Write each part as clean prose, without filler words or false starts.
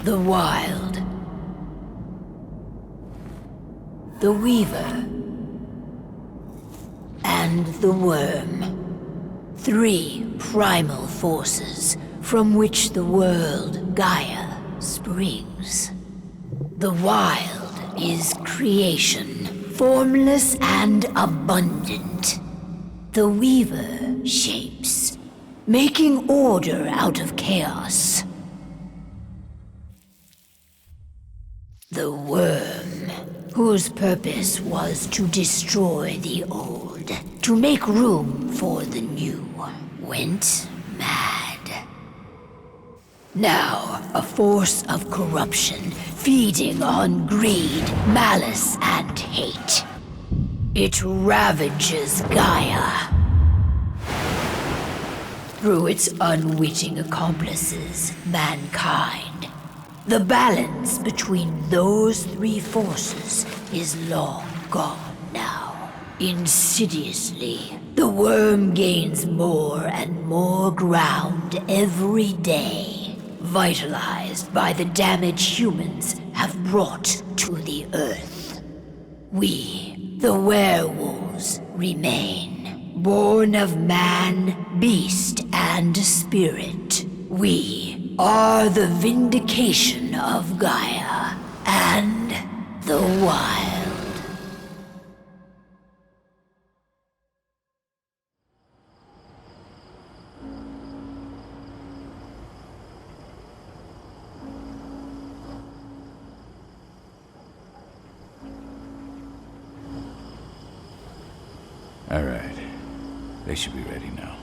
The Wild. The Weaver. And the Worm. 3 primal forces from which the world Gaia springs. The Wild is creation, formless and abundant. The Weaver shapes, making order out of chaos. The Worm, whose purpose was to destroy the old, to make room for the new, went mad. Now, a force of corruption, feeding on greed, malice, and hate. It ravages Gaia. Through its unwitting accomplices, mankind. The balance between those 3 forces is long gone now. Insidiously, the Worm gains more and more ground every day, vitalized by the damage humans have brought to the Earth. We, the werewolves, remain, born of man, beast, and spirit. We are the vindication of Gaia and the Wild. All right. They should be ready now.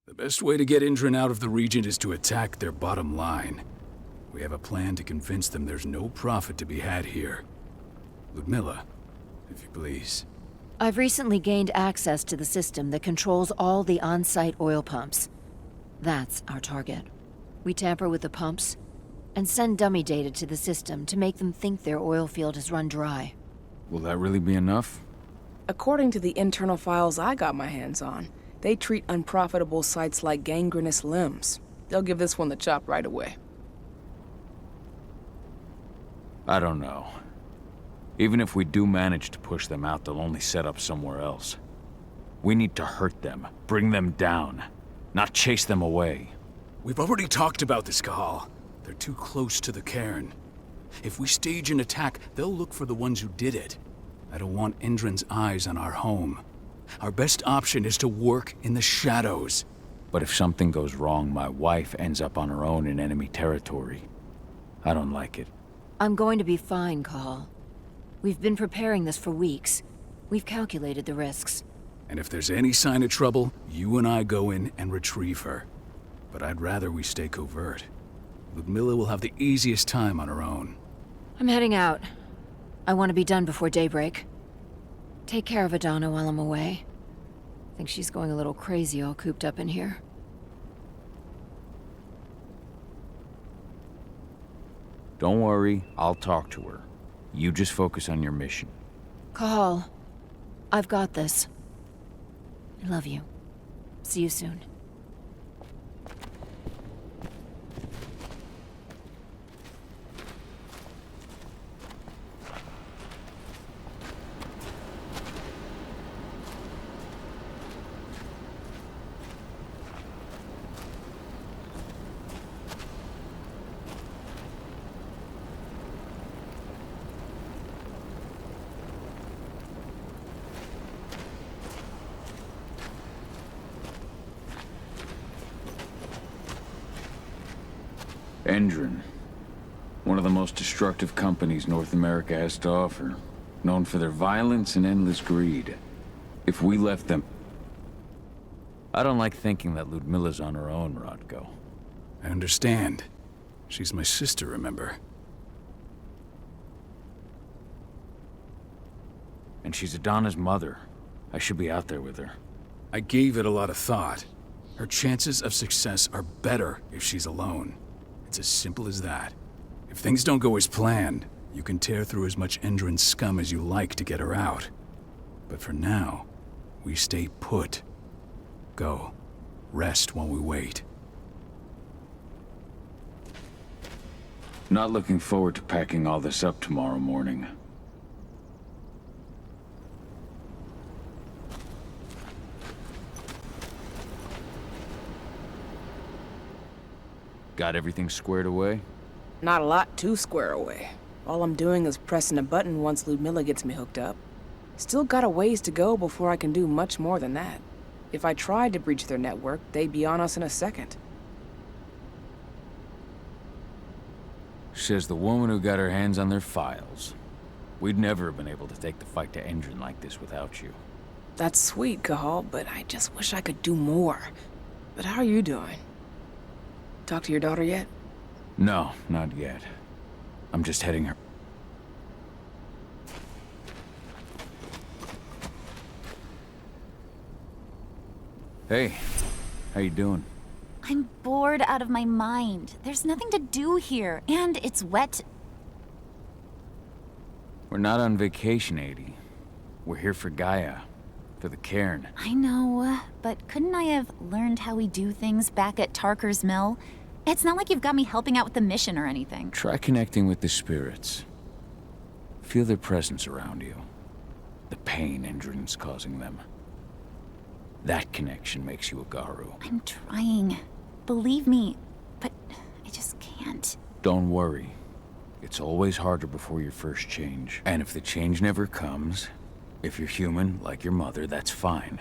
The best way to get Indran out of the region is to attack their bottom line. We have a plan to convince them there's no profit to be had here. Ludmilla, if you please. I've recently gained access to the system that controls all the on-site oil pumps. That's our target. We tamper with the pumps and send dummy data to the system to make them think their oil field has run dry. Will that really be enough? According to the internal files I got my hands on, they treat unprofitable sites like gangrenous limbs. They'll give this one the chop right away. I don't know. Even if we do manage to push them out, they'll only set up somewhere else. We need to hurt them, bring them down, not chase them away. We've already talked about this, Cahal. They're too close to the cairn. If we stage an attack, they'll look for the ones who did it. I don't want Indran's eyes on our home. Our best option is to work in the shadows. But if something goes wrong, my wife ends up on her own in enemy territory. I don't like it. I'm going to be fine, Cahal. We've been preparing this for weeks. We've calculated the risks. And if there's any sign of trouble, you and I go in and retrieve her. But I'd rather we stay covert. Ludmilla will have the easiest time on her own. I'm heading out. I want to be done before daybreak. Take care of Adana while I'm away. I think she's going a little crazy all cooped up in here. Don't worry, I'll talk to her. You just focus on your mission. Cahal, I've got this. I love you. See you soon. Endron. One of the most destructive companies North America has to offer. Known for their violence and endless greed. If we left them... I don't like thinking that Ludmilla's on her own, Rodko. I understand. She's my sister, remember? And she's Adana's mother. I should be out there with her. I gave it a lot of thought. Her chances of success are better if she's alone. It's as simple as that. If things don't go as planned, you can tear through as much Endron scum as you like to get her out. But for now, we stay put. Go. Rest while we wait. Not looking forward to packing all this up tomorrow morning. Got everything squared away? Not a lot to square away. All I'm doing is pressing a button once Ludmilla gets me hooked up. Still got a ways to go before I can do much more than that. If I tried to breach their network, they'd be on us in a second. Says the woman who got her hands on their files. We'd never have been able to take the fight to Endron like this without you. That's sweet, Cahal, but I just wish I could do more. But how are you doing? Talk to your daughter yet? No, not yet. I'm just heading her. Hey, how you doing? I'm bored out of my mind. There's nothing to do here, and it's wet. We're not on vacation, Adi. We're here for Gaia, for the cairn. I know, but couldn't I have learned how we do things back at Tarker's Mill? It's not like you've got me helping out with the mission or anything. Try connecting with the spirits. Feel their presence around you. The pain Endron's causing them. That connection makes you a Garou. I'm trying. Believe me, but I just can't. Don't worry. It's always harder before your first change. And if the change never comes, if you're human, like your mother, that's fine.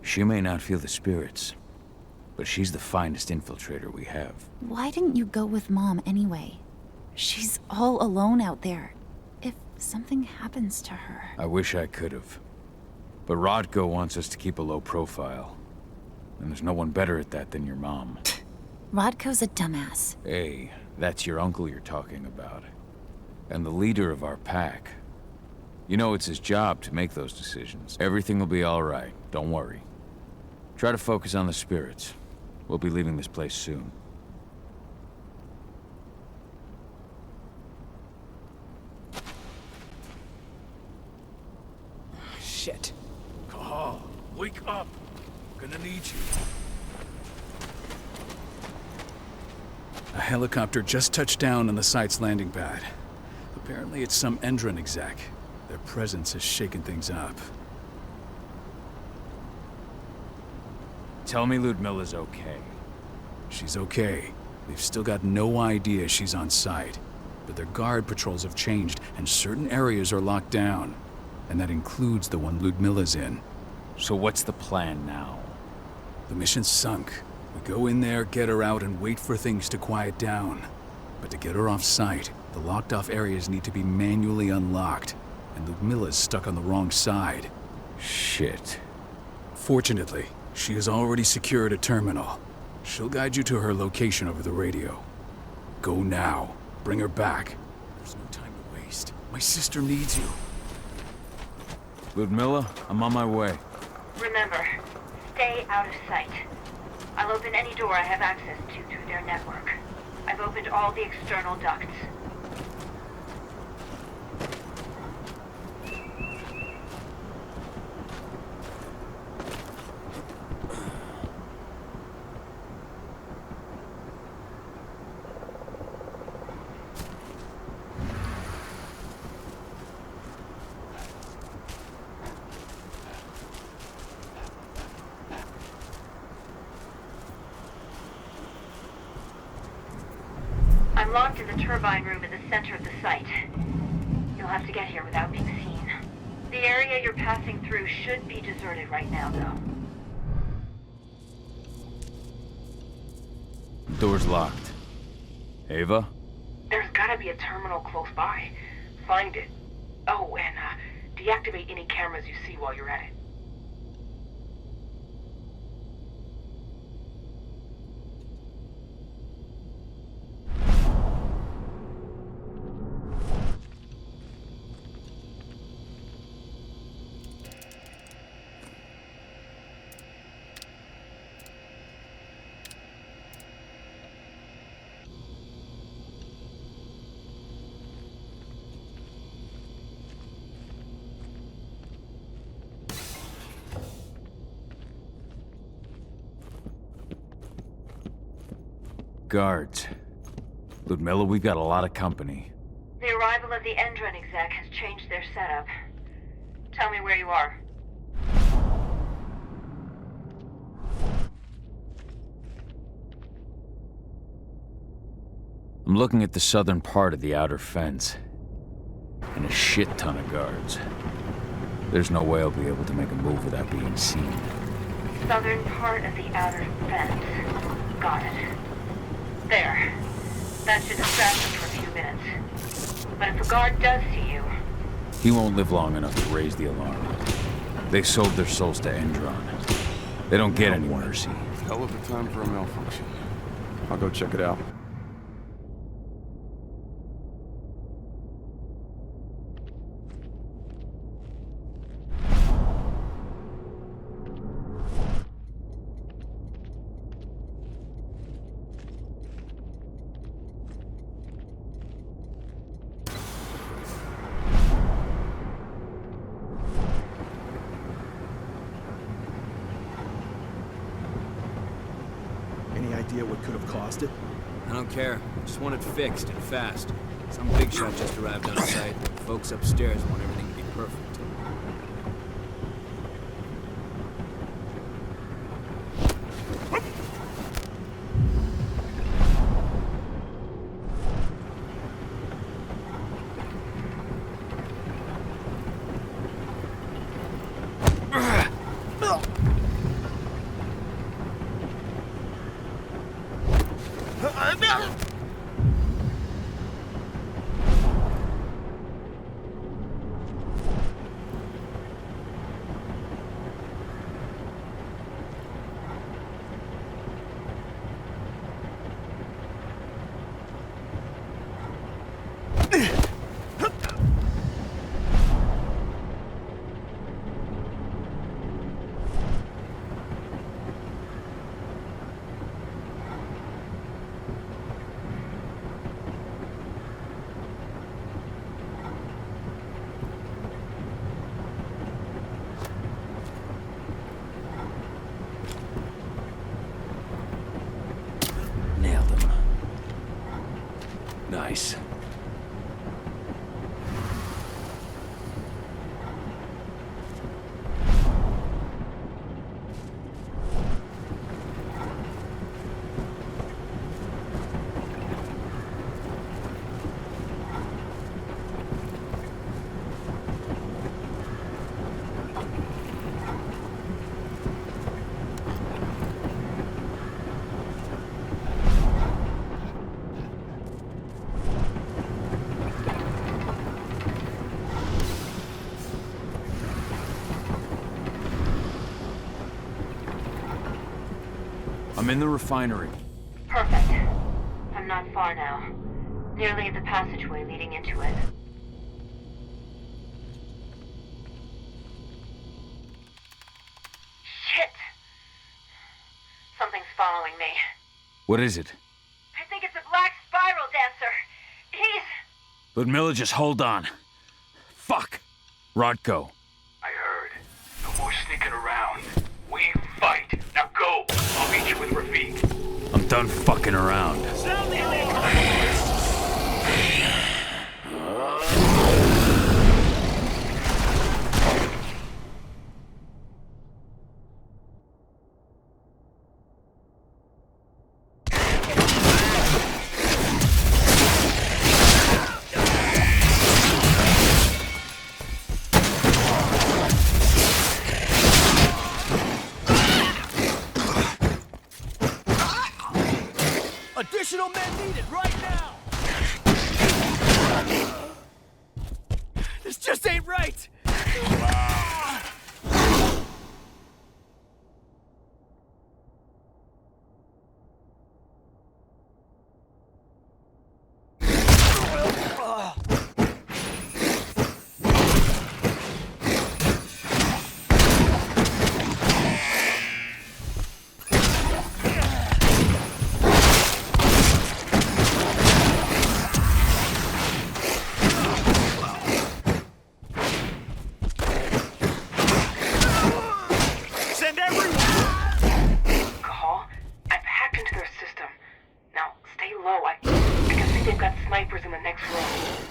She may not feel the spirits, but she's the finest infiltrator we have. Why didn't you go with Mom anyway? She's all alone out there. If something happens to her... I wish I could have. But Rodko wants us to keep a low profile. And there's no one better at that than your mom. Rodko's a dumbass. Hey, that's your uncle you're talking about. And the leader of our pack. You know it's his job to make those decisions. Everything will be all right, don't worry. Try to focus on the spirits. We'll be leaving this place soon. Shit. Cahal, wake up! Gonna need you. A helicopter just touched down on the site's landing pad. Apparently it's some Endron exec. Their presence has shaken things up. Tell me Ludmilla's okay. She's okay. They've still got no idea she's on site. But their guard patrols have changed, and certain areas are locked down. And that includes the one Ludmilla's in. So what's the plan now? The mission's sunk. We go in there, get her out, and wait for things to quiet down. But to get her off site, the locked-off areas need to be manually unlocked. And Ludmilla's stuck on the wrong side. Shit. Fortunately, she has already secured a terminal. She'll guide you to her location over the radio. Go now. Bring her back. There's no time to waste. My sister needs you. Ludmilla, I'm on my way. Remember, stay out of sight. I'll open any door I have access to through their network. I've opened all the external ducts. I'm locked in the turbine room in the center of the site. You'll have to get here without being seen. The area you're passing through should be deserted right now, though. Door's locked. Ava? There's gotta be a terminal close by. Find it. Oh, and deactivate any cameras you see while you're at it. Guards. Ludmilla, we've got a lot of company. The arrival of the Endron exec has changed their setup. Tell me where you are. I'm looking at the southern part of the outer fence. And a shit ton of guards. There's no way I'll be able to make a move without being seen. Southern part of the outer fence. Got it. There. That should distract them for a few minutes. But if a guard does see you... He won't live long enough to raise the alarm. They sold their souls to Endron. They don't get any mercy. Hell of a time for a malfunction. I'll go check it out. Any idea what could have caused it? I don't care. Just want it fixed and fast. Some big shot just arrived on site. Folks upstairs want everything to be perfect. I'm in the refinery. Perfect. I'm not far now. Nearly at the passageway leading into it. Shit! Something's following me. What is it? I think it's a black spiral dancer. He's... Ludmilla, just hold on. Fuck! Rodko. I heard. No more sneaking around. We fight. Now go. I'll meet you with Rafik. I'm done fucking around. Sound the alarm! Additional men needed right now! This just ain't right! Cahal, I've hacked into their system. Now, stay low. I can see they've got snipers in the next room.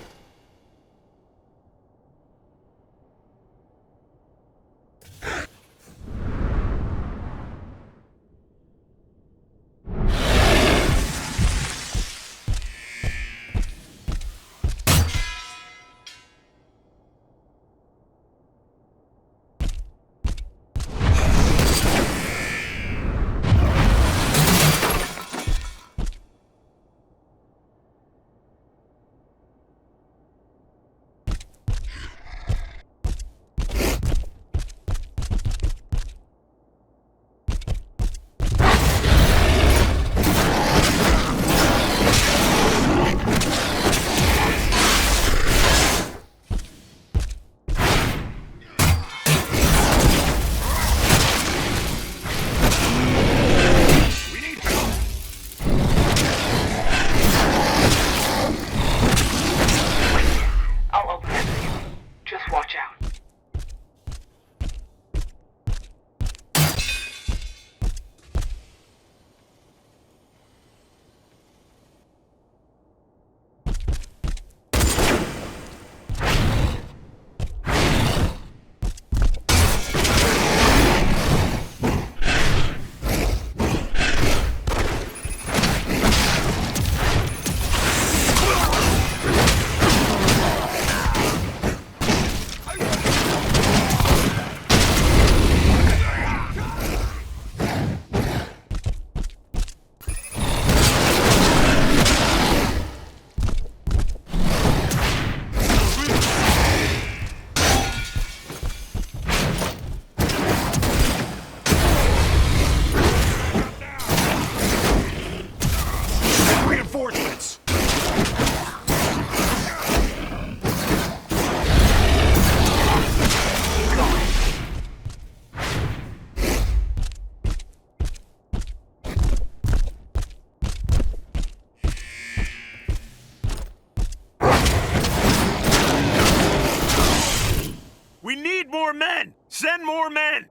more men! Send more men!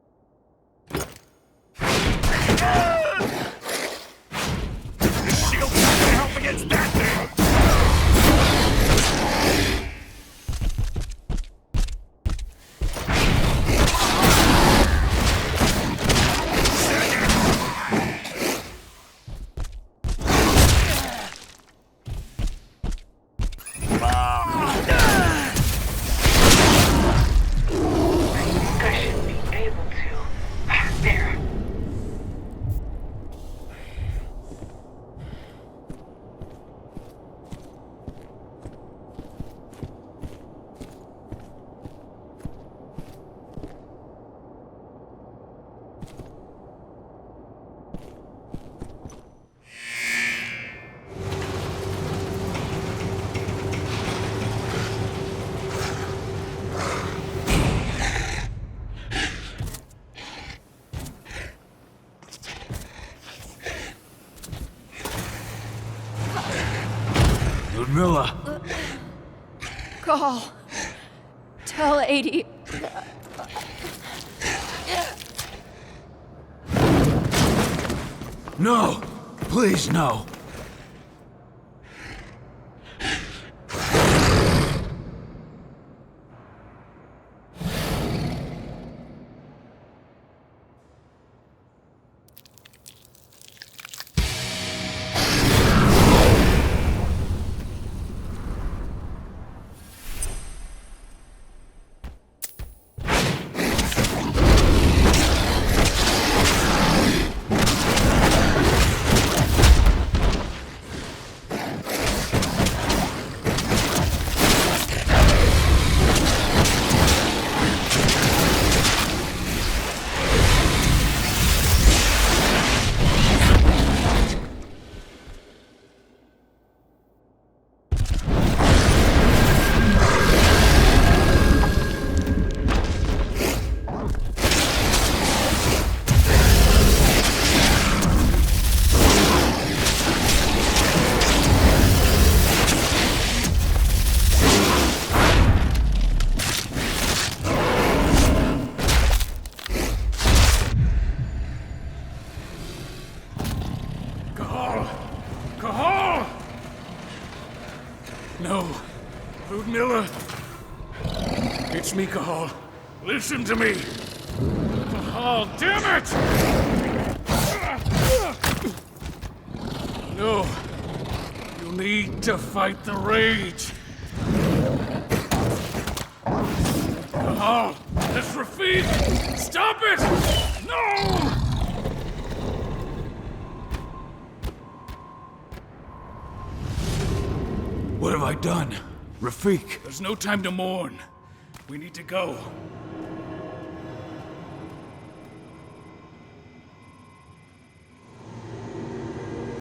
This shield's not gonna help against that thing! Ludmilla! Cahal. Tell 80. No! Please, no! Cahal! No. Ludmilla. It's me, Cahal. Listen to me. Cahal, damn it! No. You need to fight the rage. Cahal, that's Rafik! Stop it! No! What have I done? Rafik! There's no time to mourn. We need to go.